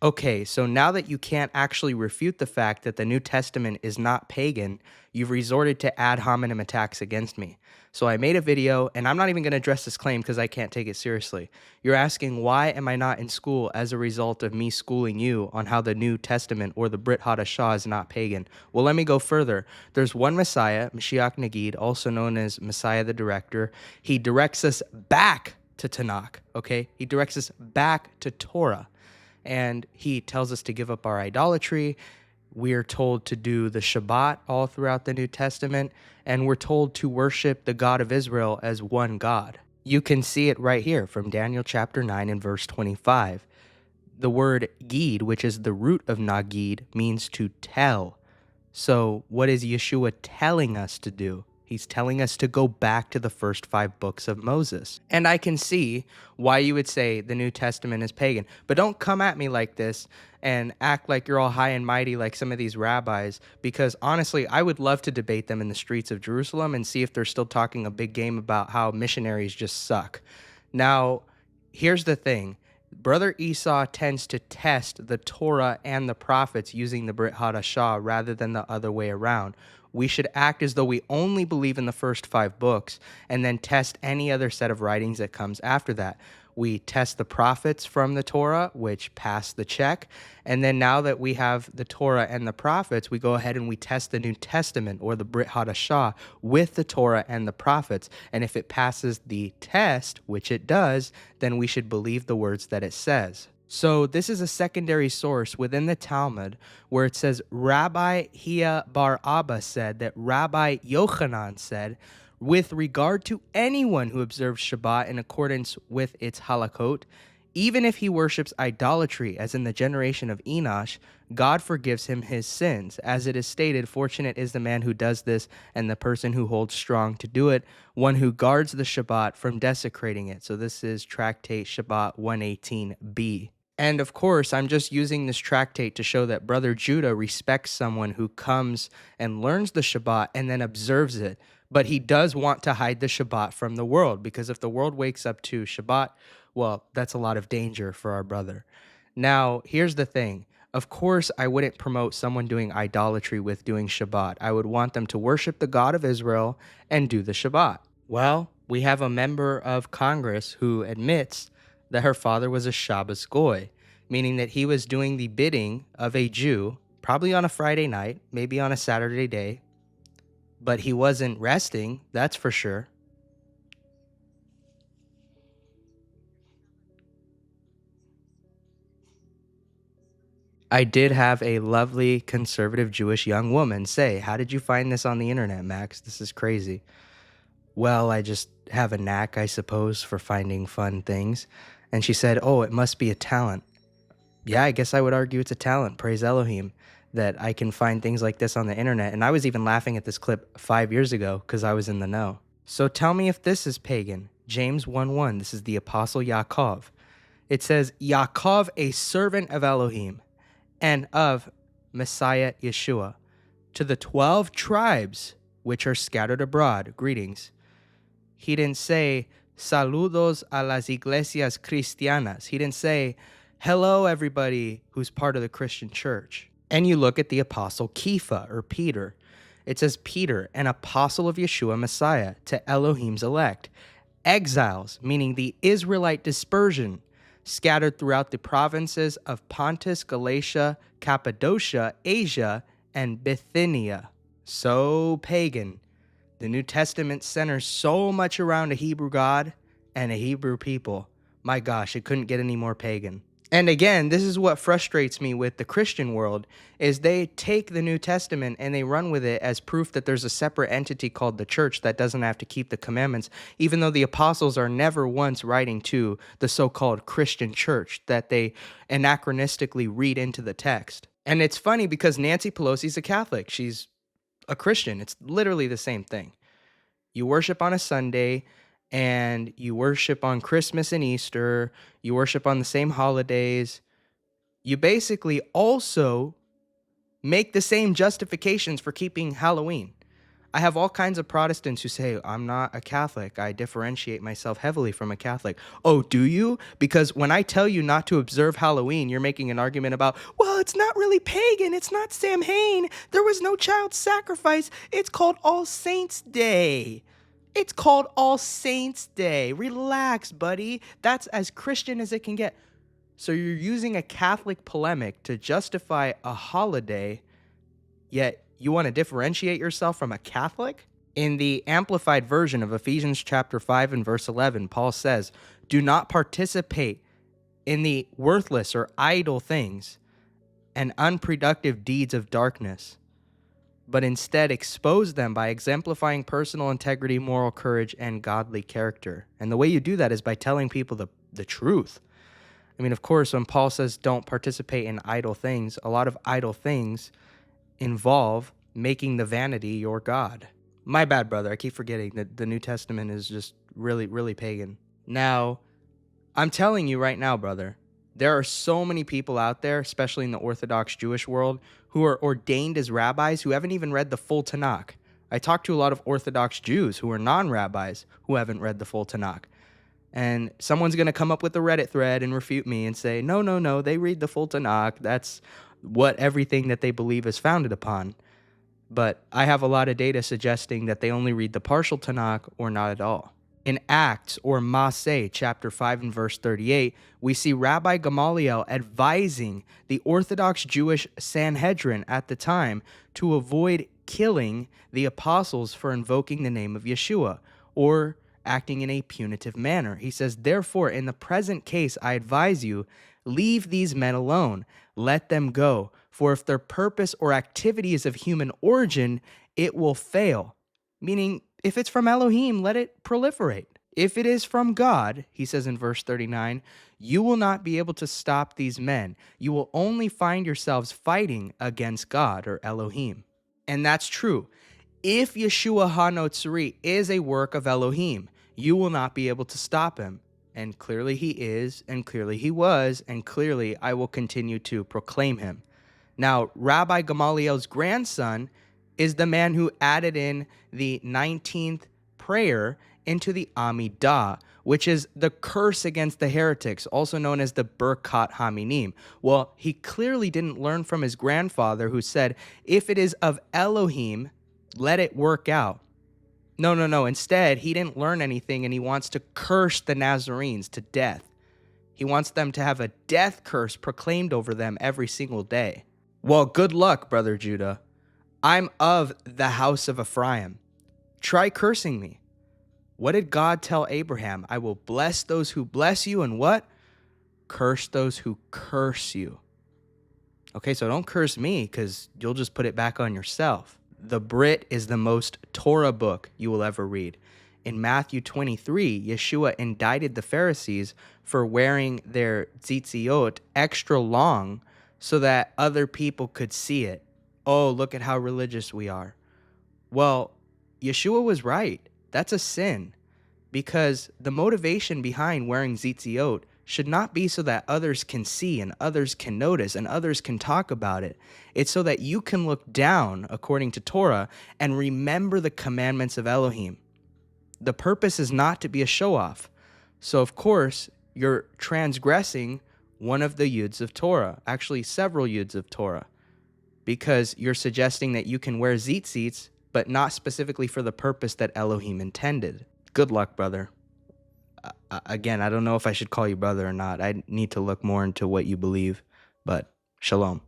Okay, so now that you can't actually refute the fact that the New Testament is not pagan, you've resorted to ad hominem attacks against me. So I made a video, and I'm not even going to address this claim because I can't take it seriously. You're asking, why am I not in school as a result of me schooling you on how the New Testament or the Brit Hadashah is not pagan? Well, let me go further. There's one Messiah, Mashiach Nagid, also known as Messiah the Director. He directs us back to Tanakh, okay? He directs us back to Torah. And he tells us to give up our idolatry. We're told to do the Shabbat all throughout the New Testament, and we're told to worship the God of Israel as one God. You can see it right here from Daniel chapter 9 and verse 25. The word gid, which is the root of nagid, means to tell. So what is Yeshua telling us to do? He's telling us to go back to the first 5 books of Moses. And I can see why you would say the New Testament is pagan. But don't come at me like this and act like you're all high and mighty like some of these rabbis, because honestly, I would love to debate them in the streets of Jerusalem and see if they're still talking a big game about how missionaries just suck. Now, here's the thing. Brother Esau tends to test the Torah and the prophets using the Brit Hadashah rather than the other way around. We should act as though we only believe in the first 5 books and then test any other set of writings that comes after that. We test the prophets from the Torah, which pass the check. And then now that we have the Torah and the prophets, we go ahead and we test the New Testament or the Brit Hadashah with the Torah and the prophets. And if it passes the test, which it does, then we should believe the words that it says. So this is a secondary source within the Talmud where it says Rabbi Hia bar Abba said that Rabbi Yochanan said, with regard to anyone who observes Shabbat in accordance with its halakot, even if he worships idolatry, as in the generation of Enosh, God forgives him his sins. As it is stated, fortunate is the man who does this and the person who holds strong to do it, one who guards the Shabbat from desecrating it. So this is Tractate Shabbat 118b. And of course, I'm just using this tractate to show that Brother Judah respects someone who comes and learns the Shabbat and then observes it. But he does want to hide the Shabbat from the world, because if the world wakes up to Shabbat, well, that's a lot of danger for our brother. Now, here's the thing. Of course, I wouldn't promote someone doing idolatry with doing Shabbat. I would want them to worship the God of Israel and do the Shabbat. Well, we have a member of Congress who admits that her father was a Shabbos Goy, meaning that he was doing the bidding of a Jew, probably on a Friday night, maybe on a Saturday day, but he wasn't resting, that's for sure. I did have a lovely conservative Jewish young woman say, "How did you find this on the internet, Max? This is crazy." Well, I just have a knack, I suppose, for finding fun things. And she said, "Oh, it must be a talent." Yeah, I guess I would argue it's a talent. Praise Elohim that I can find things like this on the internet. And I was even laughing at this clip 5 years ago because I was in the know. So tell me if this is pagan. James 1:1. This is the Apostle Yaakov. It says, Yaakov, a servant of Elohim and of Messiah Yeshua, to the 12 tribes which are scattered abroad, greetings. He didn't say, saludos a las iglesias cristianas. He didn't say, hello, everybody who's part of the Christian church. And you look at the apostle Kepha, or Peter. It says, Peter, an apostle of Yeshua Messiah, to Elohim's elect. Exiles, meaning the Israelite dispersion, scattered throughout the provinces of Pontus, Galatia, Cappadocia, Asia, and Bithynia. So pagan. The New Testament centers so much around a Hebrew God and a Hebrew people. My gosh, it couldn't get any more pagan. And again, this is what frustrates me with the Christian world, is they take the New Testament and they run with it as proof that there's a separate entity called the church that doesn't have to keep the commandments, even though the apostles are never once writing to the so-called Christian church that they anachronistically read into the text. And it's funny because Nancy Pelosi's a Catholic. She's a Christian. It's literally the same thing. You worship on a Sunday, and you worship on Christmas and Easter, you worship on the same holidays. You basically also make the same justifications for keeping Halloween. I have all kinds of Protestants who say, I'm not a Catholic. I differentiate myself heavily from a Catholic. Oh, do you? Because when I tell you not to observe Halloween, you're making an argument about, well, it's not really pagan. It's not Samhain. There was no child sacrifice. It's called All Saints' Day. It's called All Saints' Day. Relax, buddy. That's as Christian as it can get. So you're using a Catholic polemic to justify a holiday, yet you want to differentiate yourself from a Catholic? In the amplified version of Ephesians chapter 5 and verse 11, Paul says, do not participate in the worthless or idle things and unproductive deeds of darkness, but instead expose them by exemplifying personal integrity, moral courage, and godly character. And the way you do that is by telling people the truth. I mean, of course, when Paul says don't participate in idle things, a lot of idle things involve making the vanity your God. My bad, brother. I keep forgetting that the New Testament is just really, really pagan. Now, I'm telling you right now, brother, there are so many people out there, especially in the Orthodox Jewish world, who are ordained as rabbis who haven't even read the full Tanakh. I talk to a lot of Orthodox Jews who are non-rabbis who haven't read the full Tanakh. And someone's going to come up with a Reddit thread and refute me and say, no, they read the full Tanakh. That's what everything that they believe is founded upon. But I have a lot of data suggesting that they only read the partial Tanakh or not at all. In Acts, or Maaseh, chapter 5 and verse 38, we see Rabbi Gamaliel advising the Orthodox Jewish Sanhedrin at the time to avoid killing the apostles for invoking the name of Yeshua, or acting in a punitive manner. He says, therefore, in the present case, I advise you, leave these men alone. Let them go. For if their purpose or activity is of human origin, it will fail. Meaning, if it's from Elohim, let it proliferate. If it is from God, he says in verse 39, you will not be able to stop these men. You will only find yourselves fighting against God, or Elohim. And that's true. If Yeshua HaNotzri is a work of Elohim, you will not be able to stop him. And clearly he is, and clearly he was, and clearly I will continue to proclaim him. Now, Rabbi Gamaliel's grandson is the man who added in the 19th prayer into the Amidah, which is the curse against the heretics, also known as the Birkat Haminim. Well, he clearly didn't learn from his grandfather, who said, if it is of Elohim, let it work out. No. Instead, he didn't learn anything, and he wants to curse the Nazarenes to death. He wants them to have a death curse proclaimed over them every single day. Well, good luck, brother Judah. I'm of the house of Ephraim. Try cursing me. What did God tell Abraham? I will bless those who bless you, and what? Curse those who curse you. Okay, so don't curse me, because you'll just put it back on yourself. The Brit is the most Torah book you will ever read. In Matthew 23, Yeshua indicted the Pharisees for wearing their tzitziot extra long so that other people could see it. Oh, look at how religious we are. Well, Yeshua was right. That's a sin, because the motivation behind wearing tzitziot should not be so that others can see and others can notice and others can talk about it. It's so that you can look down, according to Torah, and remember the commandments of Elohim. The purpose is not to be a show-off. So, of course, you're transgressing one of the yuds of Torah, actually several yuds of Torah, because you're suggesting that you can wear tzitzits, but not specifically for the purpose that Elohim intended. Good luck, brother. Again, I don't know if I should call you brother or not. I need to look more into what you believe, but shalom.